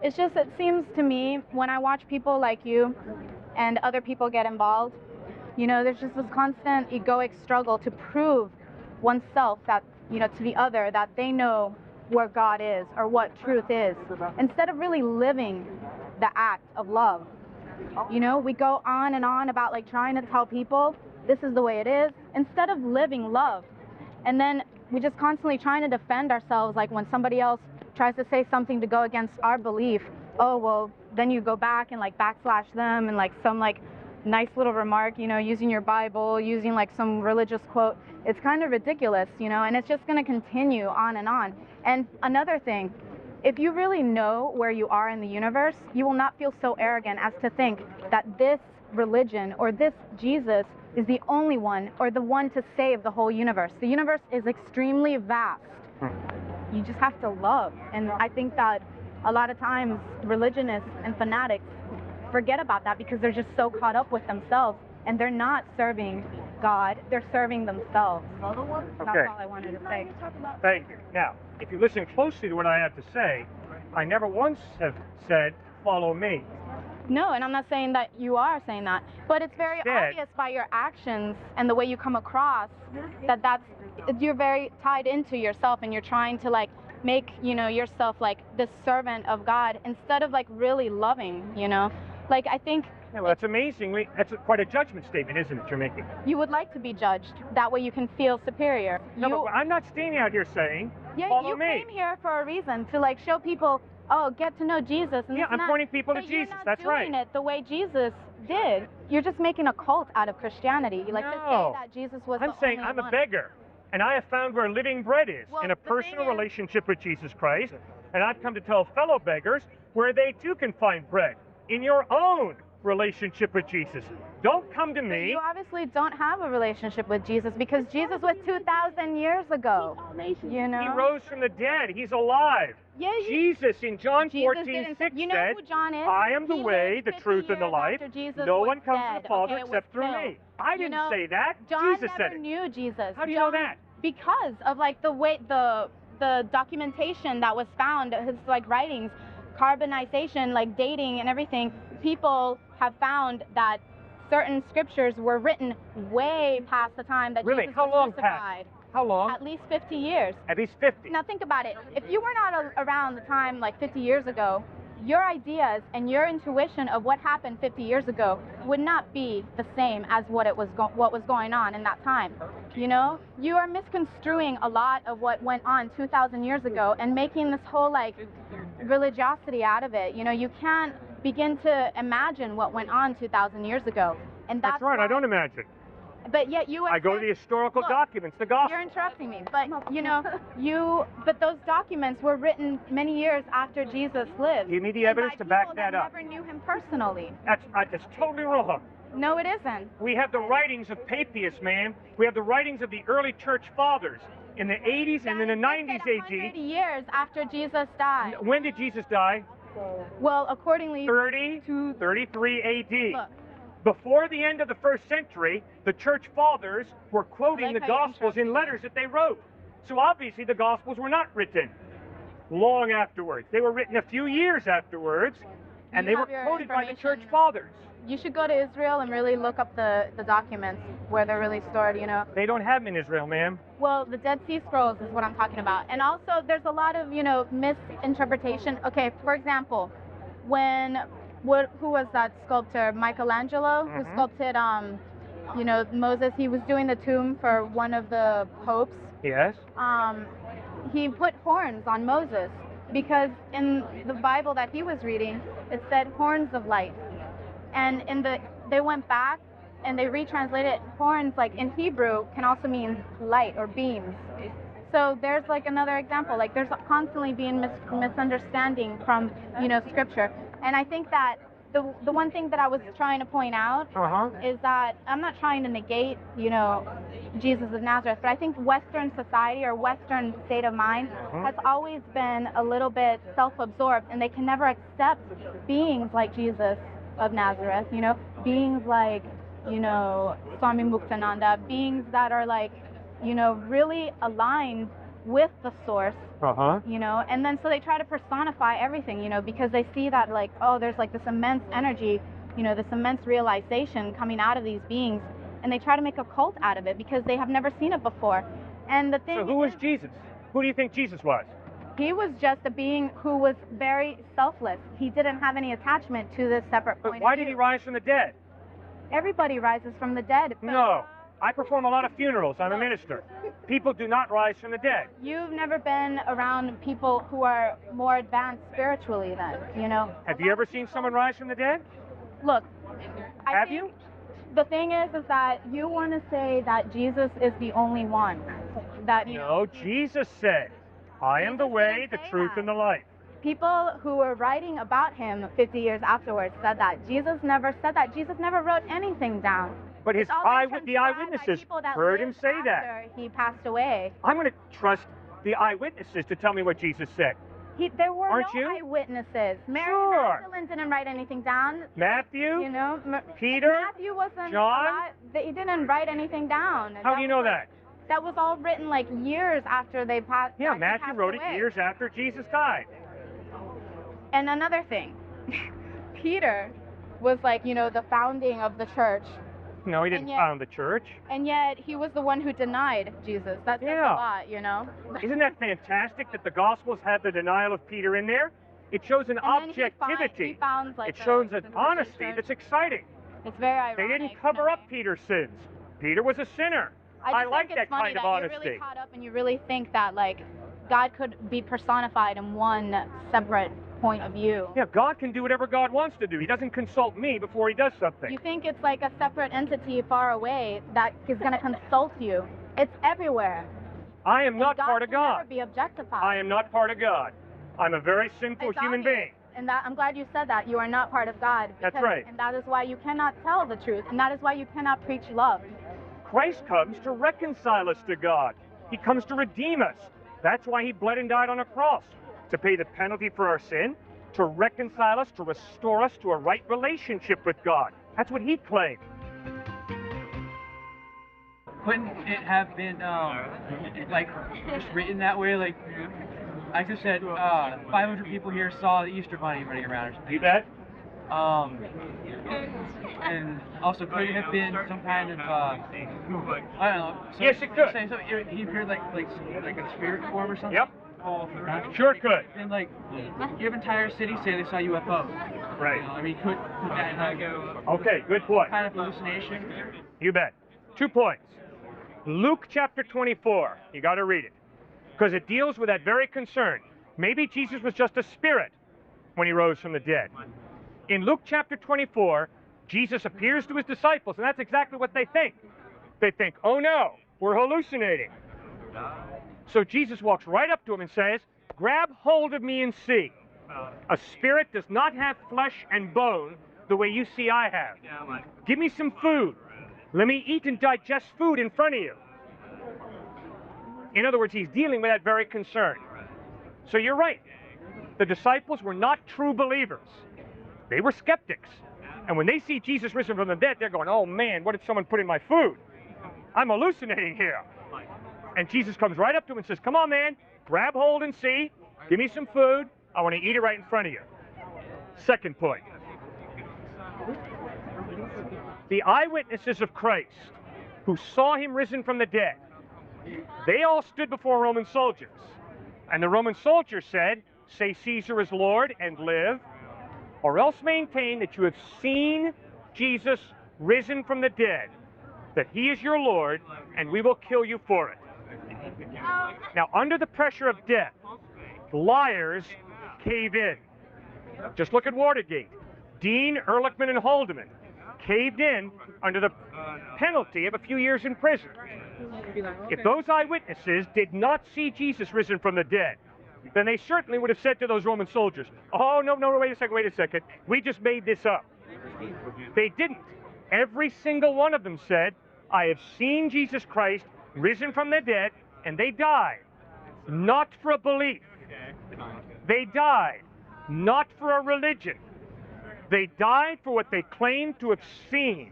It's just, it seems to me when I watch people like you and other people get involved, there's just this constant egoic struggle to prove oneself that, to the other, that they know where God is or what truth is, instead of really living the act of love. We go on and on about like trying to tell people this is the way it is, instead of living love. And then we just constantly trying to defend ourselves, like when somebody else tries to say something to go against our belief, oh, well, then you go back and like backslash them and like some like nice little remark, using your Bible, using like some religious quote. It's kind of ridiculous, and it's just going to continue on and on. And another thing, if you really know where you are in the universe, you will not feel so arrogant as to think that this religion or this Jesus is the only one or the one to save the whole universe. The universe is extremely vast. You just have to love. And I think that a lot of times religionists and fanatics forget about that because they're just so caught up with themselves and they're not serving God, they're serving themselves. That's all I wanted to say. Thank you. Now, if you listen closely to what I have to say, I never once have said, follow me. No, and I'm not saying that you are saying that, but it's very obvious by your actions and the way you come across that you're very tied into yourself and you're trying to like make, yourself like this servant of God instead of like really loving, Like I think yeah, well, that's amazing. That's quite a judgment statement, isn't it, you're making? You would like to be judged. That way you can feel superior. No, but I'm not standing out here saying, follow me. You came here for a reason, to like show people, oh, get to know Jesus. And yeah, I'm pointing people to Jesus. That's right. You're not doing it the way Jesus did. You're just making a cult out of Christianity. Like to say that Jesus was I'm saying I'm a beggar, and I have found where living bread is in a personal relationship with Jesus Christ, and I've come to tell fellow beggars where they too can find bread in your own relationship with Jesus. Don't come to me. You obviously don't have a relationship with Jesus because Jesus was 2,000 years ago. He rose from the dead. He's alive. Yeah, Jesus in John 14:6 said, who John is? I am the way, the truth, and the life. No one comes to the Father except through me. I didn't say that. John Jesus said never it. knew Jesus. How do you know that? Because of like the way the documentation that was found, his like writings, carbonization, like dating and everything. People have found that certain scriptures were written way past the time that Jesus was crucified. How long? At least 50 years. At least 50. Now think about it. If you were not around the time like 50 years ago, your ideas and your intuition of what happened 50 years ago would not be the same as what was going on in that time. You are misconstruing a lot of what went on 2,000 years ago and making this whole like religiosity out of it. You can't begin to imagine what went on 2,000 years ago. And that's right. I don't imagine. But yet you. I go to the historical documents, the gospel. You're interrupting me, but but those documents were written many years after Jesus lived. Give me the evidence to back that up. Never knew him personally. That's totally wrong. No, it isn't. We have the writings of Papias, ma'am. We have the writings of the early church fathers in the 80s and in the 90s AD. 100 years after Jesus died. When did Jesus die? Well, accordingly, 30 to 33 AD. Look. Before the end of the first century, the church fathers were quoting the Gospels in letters that they wrote. So obviously the Gospels were not written long afterwards. They were written a few years afterwards, and they were quoted by the church fathers. You should go to Israel and really look up the documents where they're really stored, They don't have them in Israel, ma'am. Well, the Dead Sea Scrolls is what I'm talking about. And also there's a lot of, misinterpretation. Okay, for example, who was that sculptor? Michelangelo, who sculpted, Moses. He was doing the tomb for one of the popes. Yes. He put horns on Moses because in the Bible that he was reading, it said horns of light. And they went back and they retranslated horns, like in Hebrew, can also mean light or beams. So there's like another example. Like there's constantly being misunderstanding from, scripture. And I think that the one thing that I was trying to point out is that I'm not trying to negate, Jesus of Nazareth, but I think Western society or Western state of mind has always been a little bit self-absorbed, and they can never accept beings like Jesus of Nazareth, beings like, Swami Muktananda, beings that are like, really aligned with the source, Uh-huh. you know, and then so they try to personify everything, you know, because they see that like, oh, there's like this immense energy, you know, this immense realization coming out of these beings, and they try to make a cult out of it because they have never seen it before. And the thing So who was Jesus? Who do you think Jesus was? he was just a being who was very selfless. He didn't have any attachment to this separate point But why of did view. he rise from the dead? Everybody rises from the dead. But No. I perform a lot of funerals. I'm a minister. People do not rise from the dead. you've never been around people who are more advanced spiritually then, you know. Have you ever seen someone rise from the dead? Look, I Have think you? the thing is that you want to say that Jesus is the only one. That you know, No, Jesus said, I am the Jesus way, didn't the say truth, that. and the life. people who were writing about him 50 years afterwards said that. Jesus never said that. Jesus never wrote anything down. But his It's all been the transcribed by eyewitnesses people that heard him lived say that. after he passed away. I'm going to trust the eyewitnesses to tell me what Jesus said. There were Aren't no you? eyewitnesses. Mary Sure. Magdalene didn't write anything down. Matthew? You know, Peter? Matthew wasn't John? alive. He didn't write anything down. How do you know that? That was all written like years after they passed. Yeah, after he Matthew passed wrote it away. years after Jesus died. And another thing, Peter was like, you know, the founding of the church, No, he didn't And yet- found the church. and yet he was the one who denied Jesus. That says Yeah. a lot, you know. Isn't that fantastic that the Gospels have the denial of Peter in there? It shows an And then he objectivity. found, like, It shows the an Christian honesty church. that's exciting. It's very ironic. They didn't cover in a up way. Peter's sins. Peter was a sinner. I like think that it's funny kind of that honesty. You're really caught up and you really think that like God could be personified in one separate point of view. Yeah, God can do whatever God wants to do. He doesn't consult me before he does something. You think it's like a separate entity far away that is going to consult you. It's everywhere. I am not God part of can never God. be objectified. I am not part of God. I'm a very sinful It's human obvious. being. And that I'm glad you said that. You are not part of God. That's because- right. And that is why you cannot tell the truth. And that is why you cannot preach love. Christ comes to reconcile us to God. He comes to redeem us. That's why he bled and died on a cross, to pay the penalty for our sin, to reconcile us, to restore us to a right relationship with God. That's what he claimed. Couldn't it have been like just written that way? Like I just said, 500 people here saw the Easter Bunny running around or something. You bet. And also could it have been some kind of I don't know. So, Yes, it could. So he appeared like a spirit form or something. Yep. Sure could. And like you have entire cities say they saw UFOs. Right. You know, I mean, could that not go Okay, good point. kind of hallucination? You bet. 2 points. Luke chapter 24. You got to read it, because it deals with that very concern. Maybe Jesus was just a spirit when he rose from the dead. In Luke chapter 24, Jesus appears to his disciples, and that's exactly what they think. They think, oh no, we're hallucinating. So Jesus walks right up to him and says, grab hold of me and see. A spirit does not have flesh and bone the way you see I have. Give me some food. Let me eat and digest food in front of you. In other words, he's dealing with that very concern. So you're right. The disciples were not true believers. They were skeptics. And when they see Jesus risen from the dead, they're going, oh man, what did someone put in my food? I'm hallucinating here. And Jesus comes right up to him and says, come on, man, grab hold and see. Give me some food. I want to eat it right in front of you. Second point. The eyewitnesses of Christ who saw him risen from the dead, they all stood before Roman soldiers. And the Roman soldiers said, say Caesar is Lord and live, or else maintain that you have seen Jesus risen from the dead, that he is your Lord, and we will kill you for it. Now, under the pressure of death, liars cave in. Just look at Watergate. Dean, Ehrlichman, and Haldeman caved in under the penalty of a few years in prison. If those eyewitnesses did not see Jesus risen from the dead, then they certainly would have said to those Roman soldiers, oh, no, wait a second, we just made this up. They didn't. Every single one of them said, I have seen Jesus Christ risen from the dead, and they died, not for a belief. They died, not for a religion. They died for what they claimed to have seen,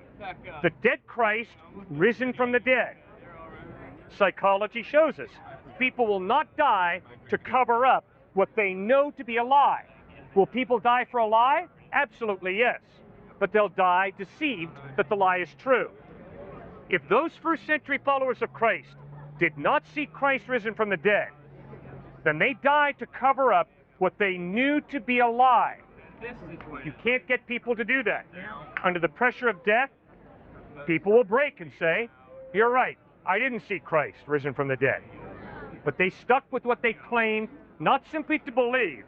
the dead Christ risen from the dead. Psychology shows us people will not die to cover up what they know to be a lie. Will people die for a lie? Absolutely yes. But they'll die deceived that the lie is true. If those first century followers of Christ did not see Christ risen from the dead, then they died to cover up what they knew to be a lie. You can't get people to do that. Under the pressure of death, people will break and say, you're right, I didn't see Christ risen from the dead. But they stuck with what they claimed, not simply to believe,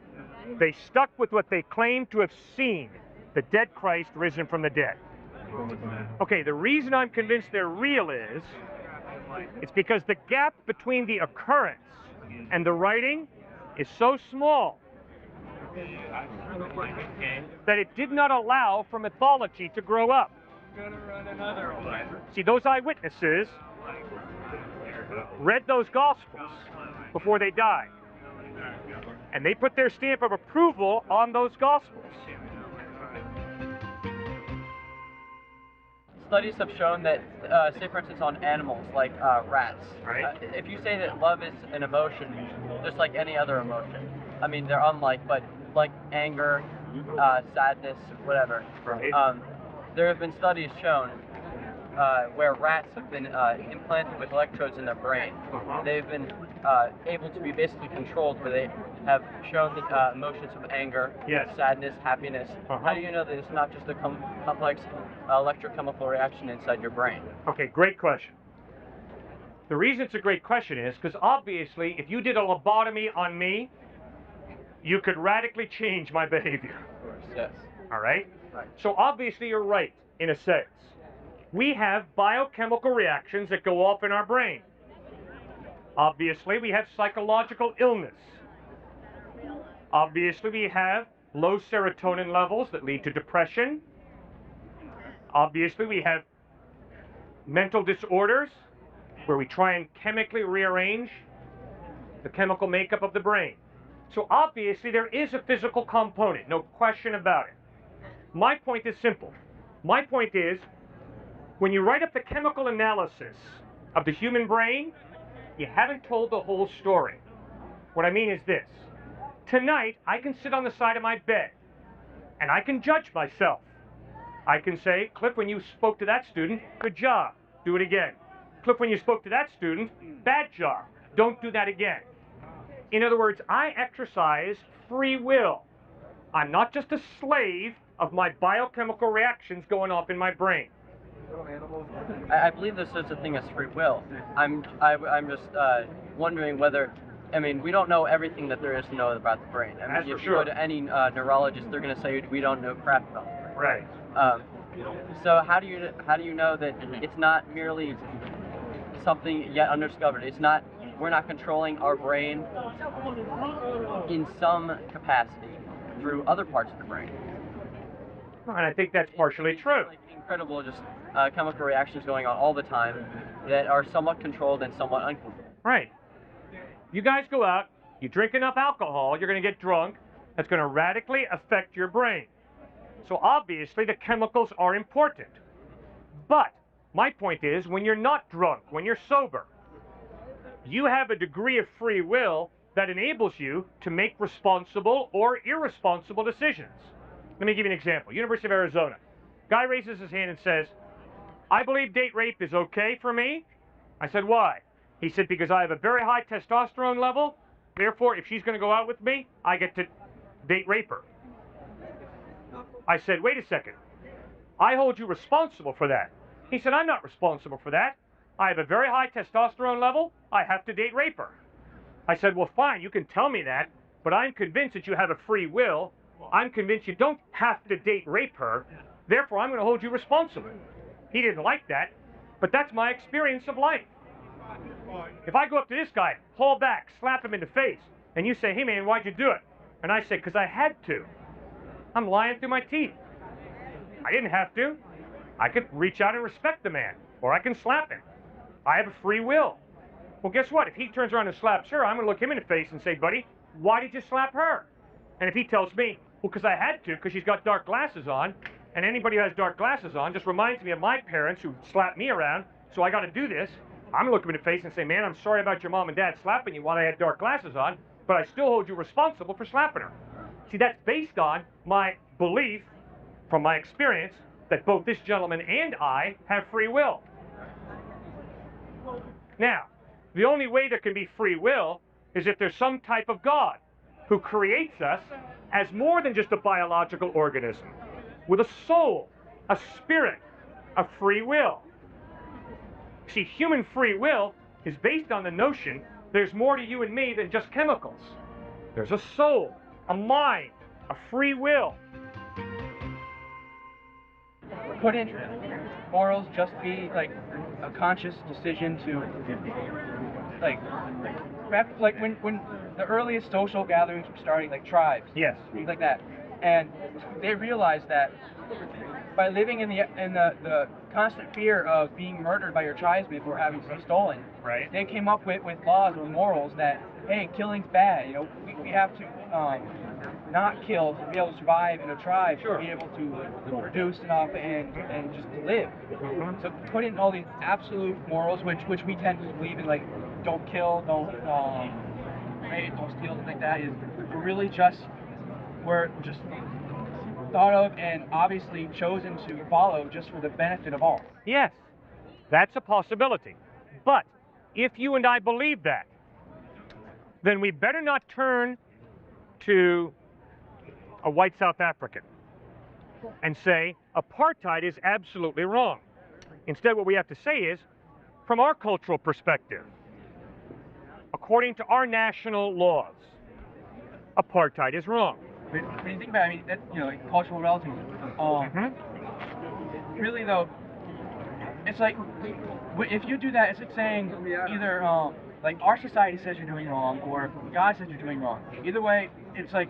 they stuck with what they claimed to have seen, the dead Christ risen from the dead. Okay, the reason I'm convinced they're real is, it's because the gap between the occurrence and the writing is so small that it did not allow for mythology to grow up. See, those eyewitnesses read those Gospels before they died, and they put their stamp of approval on those Gospels. Studies have shown that, say for instance, on animals like rats, Right. If you say that love is an emotion, just like any other emotion, I mean, they're unlike, but like anger, sadness, whatever. Right. There have been studies shown where rats have been implanted with electrodes in their brain. They've been able to be basically controlled, where they have shown the emotions of anger, Yes. sadness, happiness. How do you know that it's not just a complex electrochemical reaction inside your brain? Okay, great question. The reason it's a great question is because obviously if you did a lobotomy on me, you could radically change my behavior. Of course, yes. All right? Right. So obviously you're right, in a sense. We have biochemical reactions that go off in our brain. Obviously we have psychological illness. Obviously we have low serotonin levels that lead to depression. Obviously we have mental disorders where we try and chemically rearrange the chemical makeup of the brain. So obviously there is a physical component, no question about it. My point is simple. My point is, when you write up the chemical analysis of the human brain, you haven't told the whole story. What I mean is this. Tonight, I can sit on the side of my bed, and I can judge myself. I can say, Cliffe, when you spoke to that student, good job, do it again. Cliffe, when you spoke to that student, bad job, don't do that again. In other words, I exercise free will. I'm not just a slave of my biochemical reactions going off in my brain. I believe there's such a thing as free will. I'm just wondering whether, I mean, we don't know everything that there is to know about the brain. I mean, That's if for you sure. go to any neurologist, they're going to say we don't know crap about the brain. Right. So how do you know that it's not merely something yet undiscovered? It's not, we're not controlling our brain in some capacity through other parts of the brain. And I think that's partially true. Like incredible, just chemical reactions going on all the time that are somewhat controlled and somewhat uncontrolled. Right. You guys go out, you drink enough alcohol, you're going to get drunk. That's going to radically affect your brain. So obviously the chemicals are important. But my point is, when you're not drunk, when you're sober, you have a degree of free will that enables you to make responsible or irresponsible decisions. Let me give you an example. University of Arizona. Guy raises his hand and says, I believe date rape is okay for me. I said, why? He said, because I have a very high testosterone level. Therefore, if she's going to go out with me, I get to date rape her. I said, wait a second. I hold you responsible for that. He said, I'm not responsible for that. I have a very high testosterone level. I have to date rape her. I said, well, fine, you can tell me that, but I'm convinced that you have a free will. I'm convinced you don't have to date rape her. Therefore, I'm going to hold you responsible. He didn't like that, but that's my experience of life. If I go up to this guy, haul back, slap him in the face, and you say, hey man, why'd you do it? And I say, because I had to. I'm lying through my teeth. I didn't have to. I could reach out and respect the man, or I can slap him. I have a free will. Well, guess what? If he turns around and slaps her, I'm going to look him in the face and say, buddy, why did you slap her? And if he tells me, well, because I had to, because she's got dark glasses on, and anybody who has dark glasses on just reminds me of my parents who slapped me around, so I got to do this, I'm going to look him in the face and say, man, I'm sorry about your mom and dad slapping you while I had dark glasses on, but I still hold you responsible for slapping her. See, that's based on my belief, from my experience, that both this gentleman and I have free will. Now, the only way there can be free will is if there's some type of God who creates us as more than just a biological organism, with a soul, a spirit, a free will. See, human free will is based on the notion there's more to you and me than just chemicals. There's a soul, a mind, a free will. Couldn't morals just be like a conscious decision to like when the earliest social gatherings were starting, like tribes, Yes. things like that, and they realized that by living in the constant fear of being murdered by your tribesmen or having stuff stolen, Right. they came up with laws or morals that, hey, killing's bad. You know, we have to not kill to be able to survive in a tribe, Sure. to be able to produce enough and just to live. So put in all these absolute morals, which we tend to believe in, like don't kill, don't rape, don't steal, things like that, is really just thought of and obviously chosen to follow just for the benefit of all. Yes, that's a possibility. But if you and I believe that, then we better not turn to a white South African and say apartheid is absolutely wrong. Instead, what we have to say is, from our cultural perspective, according to our national laws, apartheid is wrong. But when you think about it, I mean, that's, like cultural relativism. Really though, it's like, if you do that, it's like saying either like our society says you're doing wrong, or God says you're doing wrong. Either way, it's like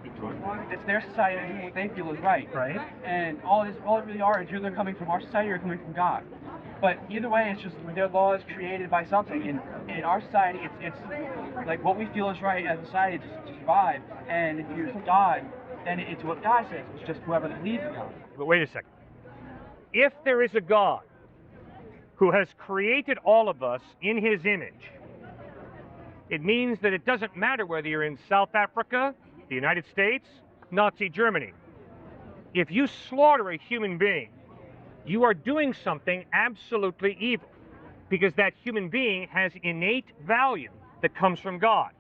it's their society doing what they feel is right. Right. And all it really are is either coming from our society or coming from God. But either way, it's just their laws created by something. And in our society, it's like what we feel is right as a society to survive. And if you're God, then it's what God says. It's just whoever believes in God. But wait a second. If there is a God who has created all of us in his image, it means that it doesn't matter whether you're in South Africa, the United States, Nazi Germany. If you slaughter a human being, you are doing something absolutely evil, because that human being has innate value that comes from God.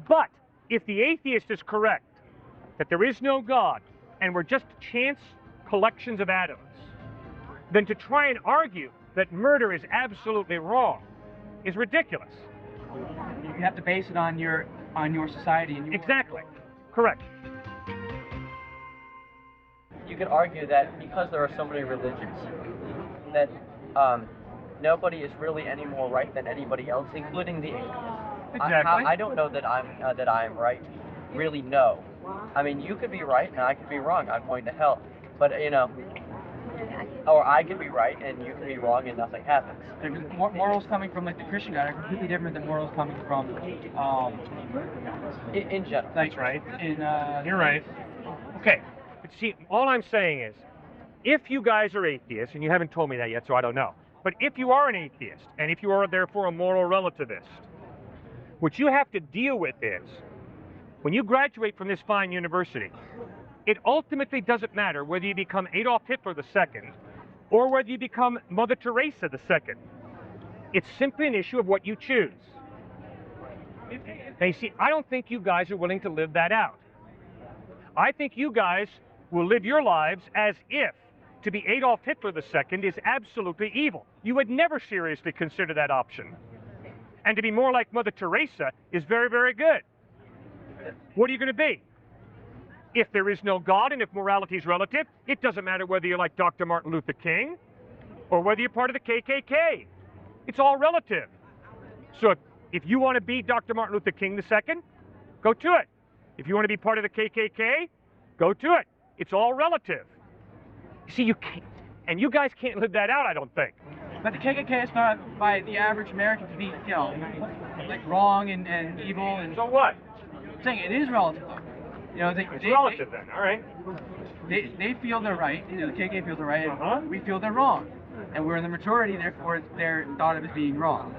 But if the atheist is correct, that there is no God and we're just chance collections of atoms, then to try and argue that murder is absolutely wrong is ridiculous. You have to base it on your society and your Exactly. Correct. You could argue that because there are so many religions, that nobody is really any more right than anybody else, including the atheists. Exactly. I don't know that I'm right. Really, no. I mean, you could be right and I could be wrong. I'm going to hell. But or I could be right and you could be wrong and nothing happens. Morals coming from like the Christian God are completely different than morals coming from In general. like, That's right. You're right. Okay. But see, all I'm saying is, if you guys are atheists, and you haven't told me that yet, so I don't know, but if you are an atheist, and if you are therefore a moral relativist, what you have to deal with is, when you graduate from this fine university, it ultimately doesn't matter whether you become Adolf Hitler II or whether you become Mother Teresa II. It's simply an issue of what you choose. Now, you see, I don't think you guys are willing to live that out. I think you guys will live your lives as if to be Adolf Hitler II is absolutely evil. You would never seriously consider that option. And to be more like Mother Teresa is very, very good. What are you going to be? If there is no God and if morality is relative, it doesn't matter whether you're like Dr. Martin Luther King or whether you're part of the KKK. It's all relative. So if you want to be Dr. Martin Luther King II, go to it. If you want to be part of the KKK, go to it. It's all relative. You see, you can't, and you guys can't live that out, I don't think. But the KKK is thought by the average American to be, like wrong and evil, and So what? I'm saying it is relative though. It's relative then, all right. They feel they're right. The KKK feels they're right, and Uh-huh. we feel they're wrong. And we're in the majority, therefore they're thought of as being wrong.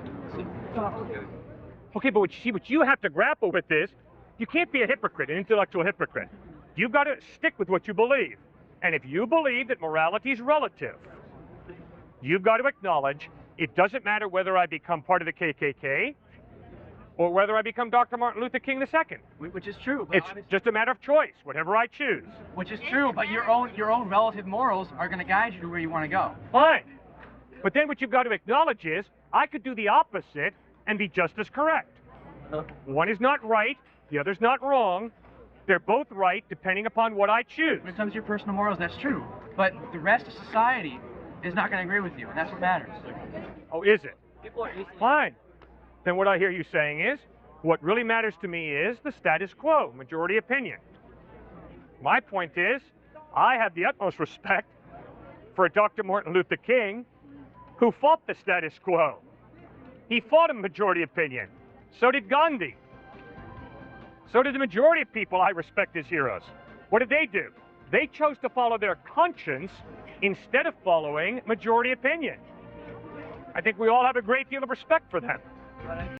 Okay, but what you have to grapple with is, you can't be a hypocrite, an intellectual hypocrite. You've got to stick with what you believe. And if you believe that morality is relative, you've got to acknowledge it doesn't matter whether I become part of the KKK or whether I become Dr. Martin Luther King II. Which is true. But It's just a matter of choice, whatever I choose. which is true, but your own relative morals are going to guide you to where you want to go. Fine. But then what you've got to acknowledge is, I could do the opposite and be just as correct. One is not right, the other's not wrong. They're both right depending upon what I choose. When it comes to your personal morals, that's true. But the rest of society is not going to agree with you, and that's what matters. Oh, is it? People are easily Fine. Then what I hear you saying is, what really matters to me is the status quo, majority opinion. My point is, I have the utmost respect for Dr. Martin Luther King, who fought the status quo. He fought a majority opinion. So did Gandhi. So did the majority of people I respect as heroes. What did they do? They chose to follow their conscience instead of following majority opinion. I think we all have a great deal of respect for them.